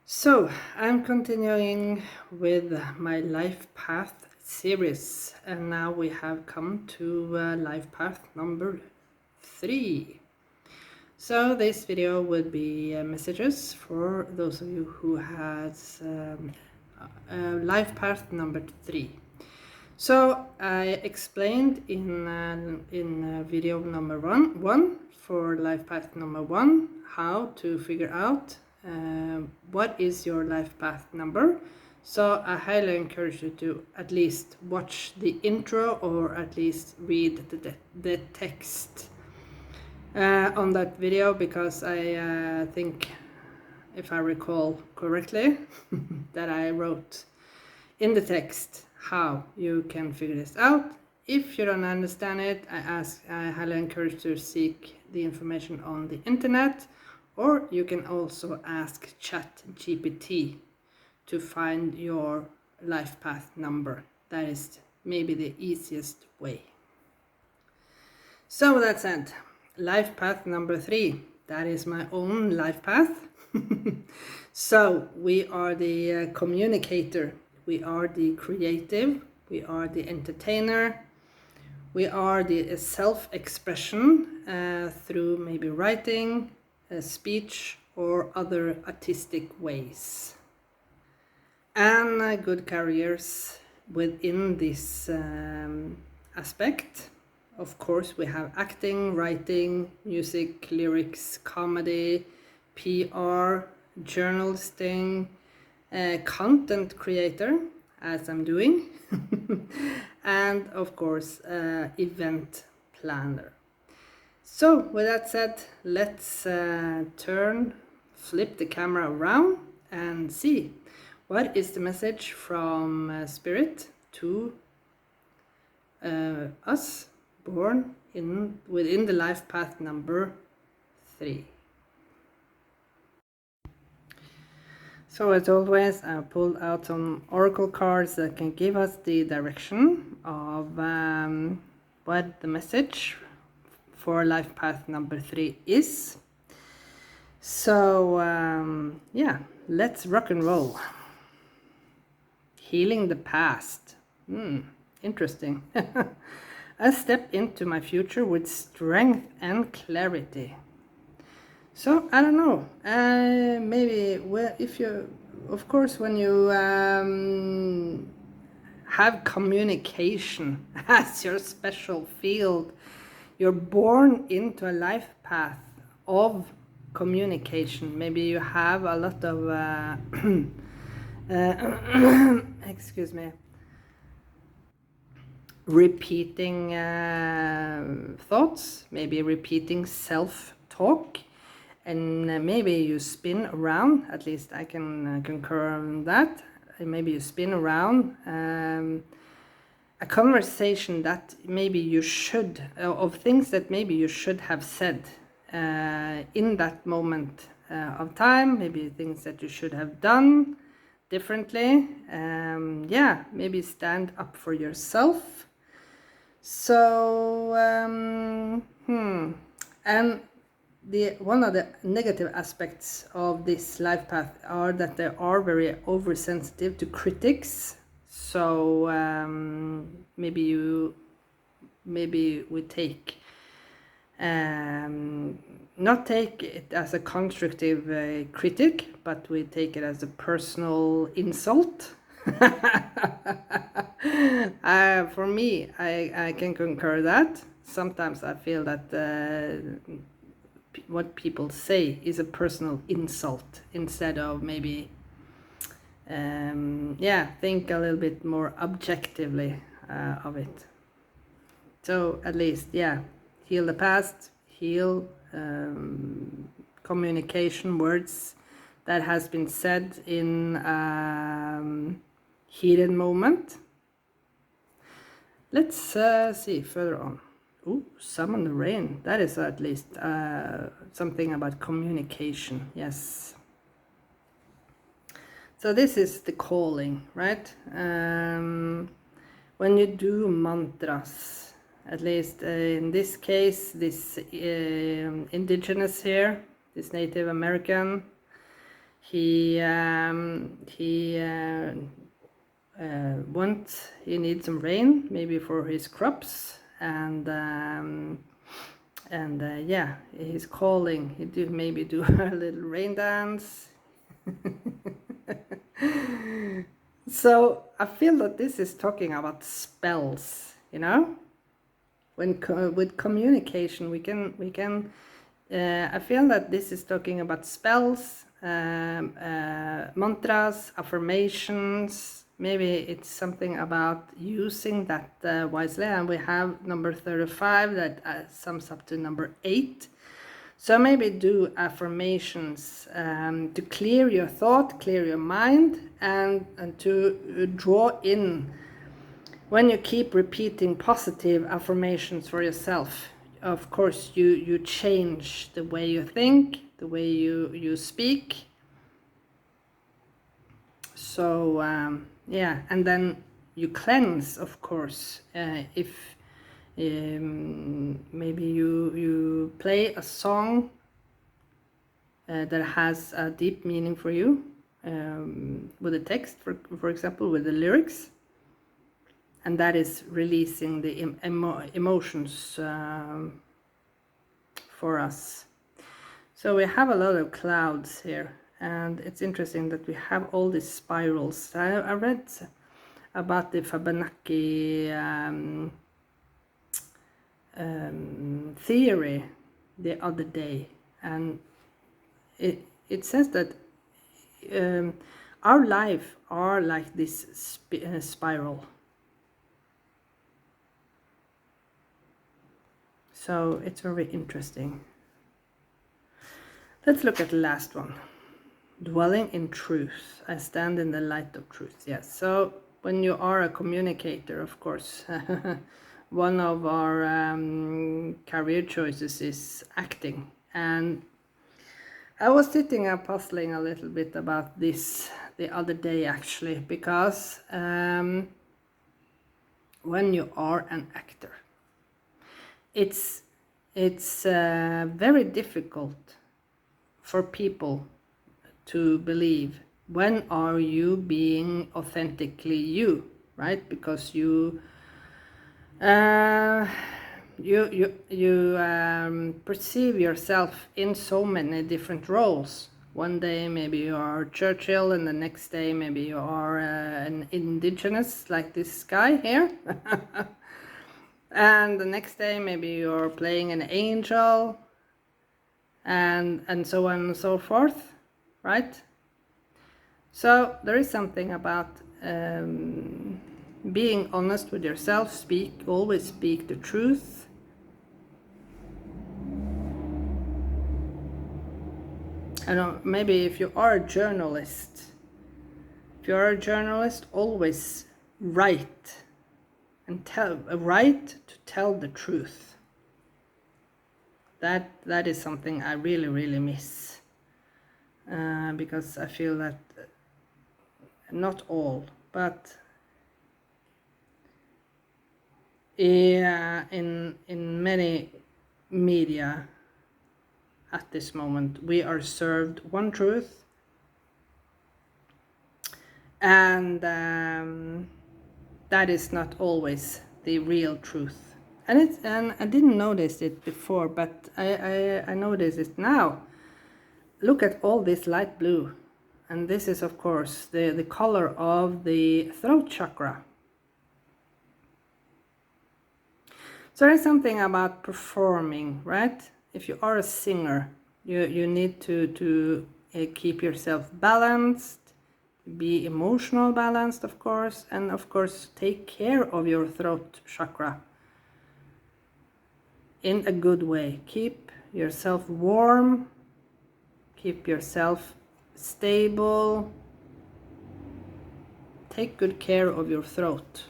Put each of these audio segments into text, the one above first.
So, I'm continuing with my life path series, and now we have come to life path number 3. So, this video would be messages for those of you who has life path number 3. So, I explained in video number one for life path number 1 how to figure out what is your life path number. So I highly encourage you to at least watch the intro or at least read the text on that video, because I think, if I recall correctly, that I wrote in the text how you can figure this out. If you don't understand it, I highly encourage you to seek the information on the internet, or you can also ask ChatGPT to find your life path number. That is maybe the easiest way. So with that said, life path number 3, that is my own life path. So we are the communicator, we are the creative, we are the entertainer, we are the self-expression through maybe writing, speech, or other artistic ways. And good careers within this aspect. Of course, we have acting, writing, music, lyrics, comedy, PR, journalisting, content creator, as I'm doing, and of course, event planner. So with that said, let's flip the camera around and see what is the message from Spirit to us born within the life path number 3. So as always, I pulled out some oracle cards that can give us the direction of what the message for life path number 3 is. So yeah, let's rock and roll. Healing the past. Interesting. I step into my future with strength and clarity. So I don't know. Maybe if you, of course, when you have communication as your special field, you're born into a life path of communication. Maybe you have a lot of excuse me, repeating thoughts, maybe repeating self-talk, and maybe you spin around, at least I can concur on that, maybe you spin around a conversation that maybe you should, of things that maybe you should have said in that moment of time, maybe things that you should have done differently. Yeah, maybe stand up for yourself. So and one of the negative aspects of this life path are that they are very oversensitive to critics. So maybe we take not take it as a constructive critic, but we take it as a personal insult. For me, I can concur that. Sometimes I feel that what people say is a personal insult, instead of maybe yeah, think a little bit more objectively of it. So at least, yeah, heal the past, heal communication words that has been said in heated moment. Let's see further on. Ooh, summon the rain. That is at least something about communication. Yes. So this is the calling, right? When you do mantras, at least in this case, this indigenous here, this Native American, he needs some rain, maybe for his crops, and yeah, he's calling. He maybe do a little rain dance. So I feel that this is talking about spells, you know. With communication, we can. I feel that this is talking about spells, mantras, affirmations. Maybe it's something about using that wisely. And we have number 35 that sums up to number 8. So maybe do affirmations to clear your thought, clear your mind, and to draw in. When you keep repeating positive affirmations for yourself, of course you change the way you think, the way you speak. So yeah, and then you cleanse, of course. If maybe you play a song that has a deep meaning for you, with the text, for example, with the lyrics, and that is releasing the emotions for us. So we have a lot of clouds here, and it's interesting that we have all these spirals. I read about the Fibonacci theory the other day, and it says that our life are like this spiral. So it's very interesting. Let's look at the last one. Dwelling in truth. I stand in the light of truth. Yes. So when you are a communicator, of course, one of our career choices is acting. And I was sitting and puzzling a little bit about this the other day, actually, because when you are an actor, it's very difficult for people to believe when are you being authentically you, right? Because you perceive yourself in so many different roles. One day maybe you are Churchill, and the next day maybe you are an indigenous, like this guy here. And the next day maybe you're playing an angel, and so on and so forth, right? So there is something about being honest with yourself. Always speak the truth. I know, maybe if you are a journalist, always write and write to tell the truth. That is something I really miss, because I feel that not all, but in many media at this moment we are served one truth, and that is not always the real truth. And I didn't notice it before, but I notice it now. Look at all this light blue, and this is of course the color of the throat chakra. So there's something about performing, right? If you are a singer, you need to keep yourself balanced, be emotional balanced, of course, and of course take care of your throat chakra in a good way. Keep yourself warm, keep yourself stable, take good care of your throat,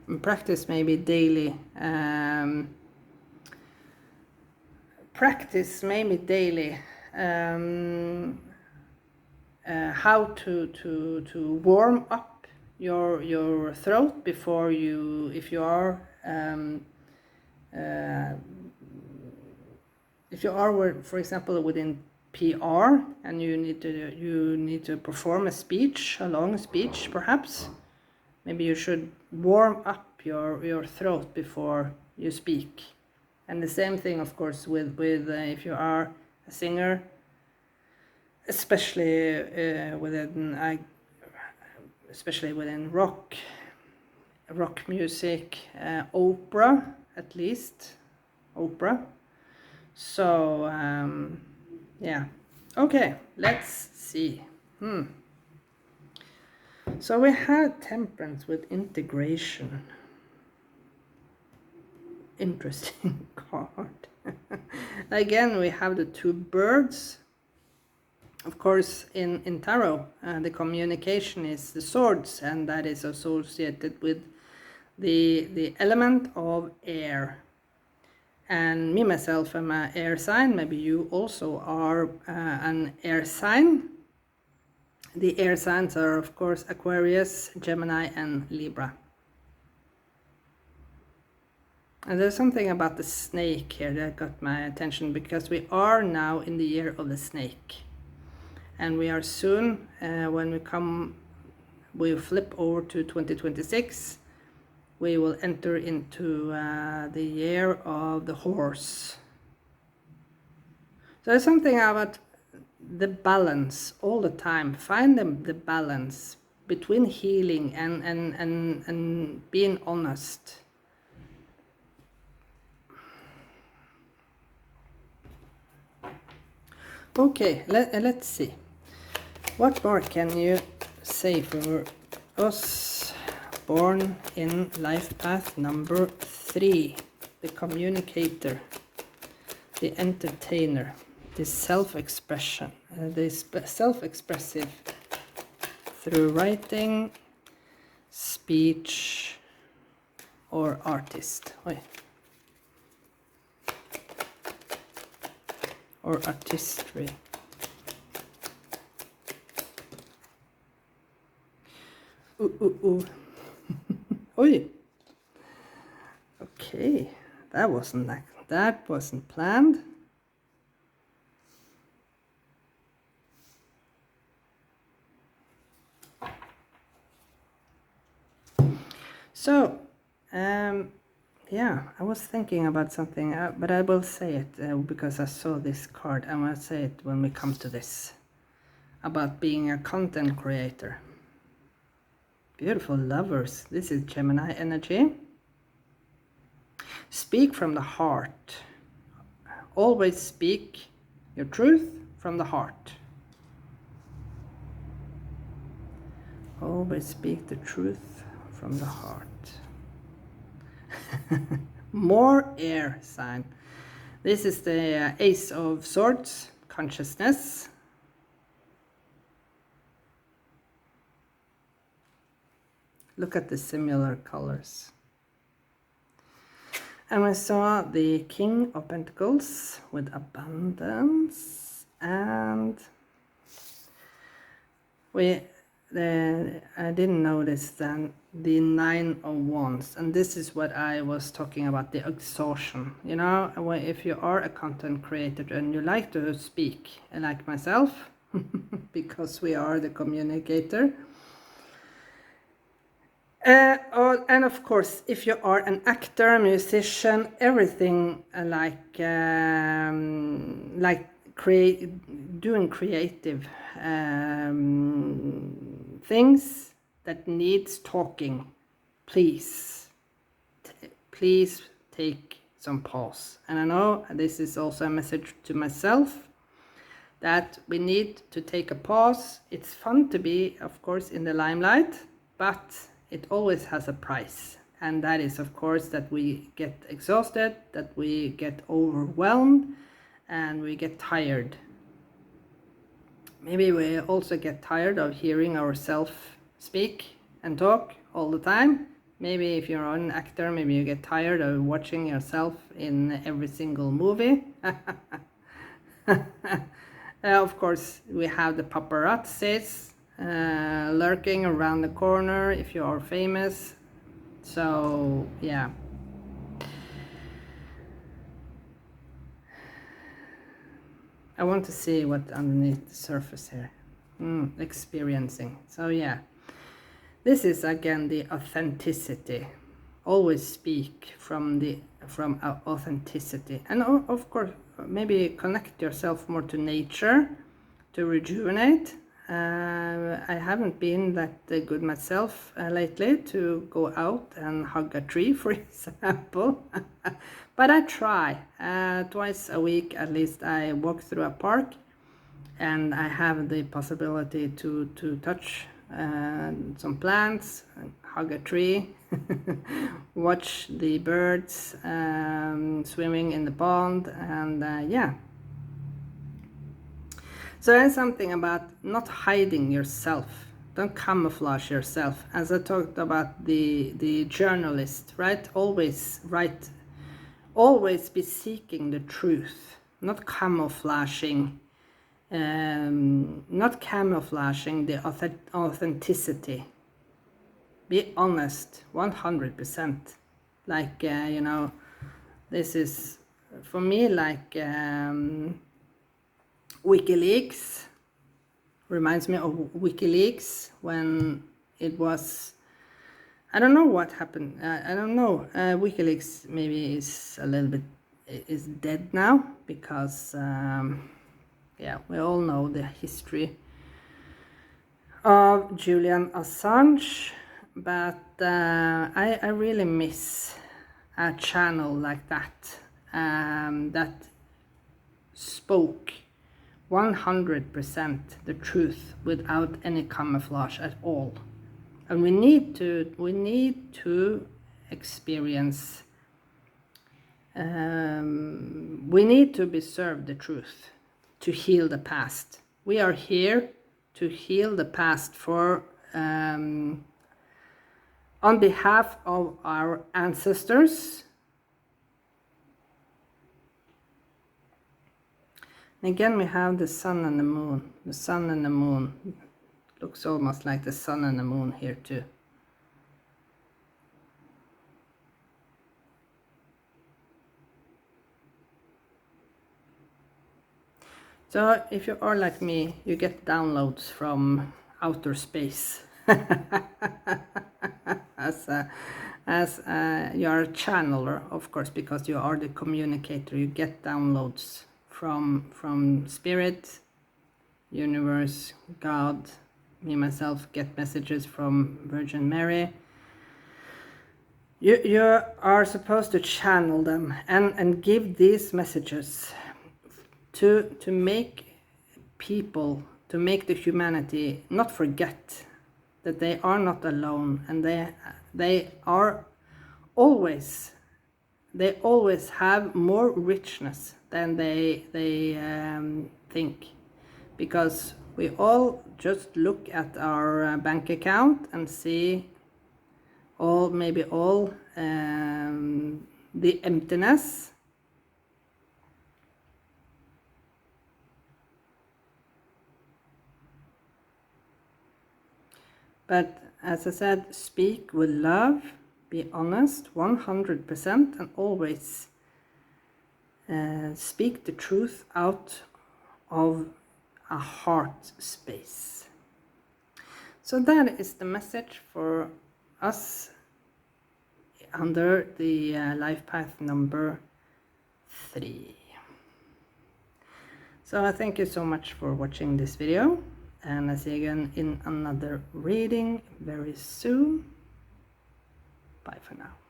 and practice maybe daily. How to warm up your throat before you, if you are for example, within PR and you need to perform a speech, a long speech perhaps, maybe you should warm up your throat before you speak. And the same thing, of course, with if you are a singer, especially within rock music, opera, at least opera. So yeah, okay, let's see. So we had temperance with integration. Interesting card. Again, we have the two birds. Of course, in tarot, the communication is the swords, and that is associated with the element of air. And me, myself, am an air sign. Maybe you also are an air sign. The air signs are, of course, Aquarius, Gemini, and Libra. And there's something about the snake here that got my attention, because we are now in the year of the snake. And we are soon, when we flip over to 2026, we will enter into the year of the horse. So there's something about the balance all the time. Find the balance between healing and being honest. Okay, let's see. What more can you say for us born in life path number 3? The communicator, the entertainer, the self-expression, self-expressive through writing, speech, or artist. Or artistry. Oi. Okay, that wasn't planned. So, yeah, I was thinking about something, but I will say it because I saw this card. I will say it when we come to this, about being a content creator. Beautiful lovers. This is Gemini energy. Speak from the heart. Always speak your truth from the heart. Always speak the truth from the heart. More air sign. This is the Ace of Swords, consciousness. Look at the similar colors. And we saw the King of Pentacles with abundance, and I didn't notice then the 9 of Wands, and this is what I was talking about, the exhaustion. You know, if you are a content creator and you like to speak, like myself, because we are the communicator. And of course, if you are an actor, musician, everything doing creative things that needs talking, please take some pause. And I know this is also a message to myself, that we need to take a pause. It's fun to be, of course, in the limelight, but it always has a price. And that is, of course, that we get exhausted, that we get overwhelmed, and we get tired. Maybe we also get tired of hearing ourselves speak and talk all the time. Maybe if you're an actor, maybe you get tired of watching yourself in every single movie. Of course, we have the paparazzis lurking around the corner if you are famous. So, yeah. I want to see what underneath the surface here. Experiencing. So yeah, this is again the authenticity. Always speak from authenticity, and of course maybe connect yourself more to nature to rejuvenate. I haven't been that good myself lately to go out and hug a tree, for example. But I try. Twice a week at least I walk through a park, and I have the possibility to touch some plants, hug a tree, watch the birds swimming in the pond, and yeah. So there's something about not hiding yourself. Don't camouflage yourself. As I talked about the journalist, right? Always write, always be seeking the truth, not camouflaging, the authenticity. Be honest, 100%. Like, you know, this is for me like WikiLeaks reminds me of WikiLeaks when it was, I don't know what happened. I don't know. WikiLeaks maybe is a little bit is dead now because yeah, we all know the history of Julian Assange, but I really miss a channel like that that spoke 100% the truth without any camouflage at all. And we need to experience, we need to be served the truth to heal the past. We are here to heal the past for on behalf of our ancestors. Again, we have the sun and the moon. The sun and the moon looks almost like the sun and the moon here too. So if you are like me, you get downloads from outer space. as you are a channeler, of course, because you are the communicator. You get downloads from spirit, universe, God. Me myself get messages from Virgin Mary. You are supposed to channel them and give these messages to make people, to make the humanity not forget that they are not alone, and they always have more richness than they think, because we all just look at our bank account and see maybe all the emptiness. But as I said, speak with love, be honest 100%, and always speak the truth out of a heart space. So that is the message for us under the life path number 3. So I thank you so much for watching this video, and I see you again in another reading very soon. Bye for now.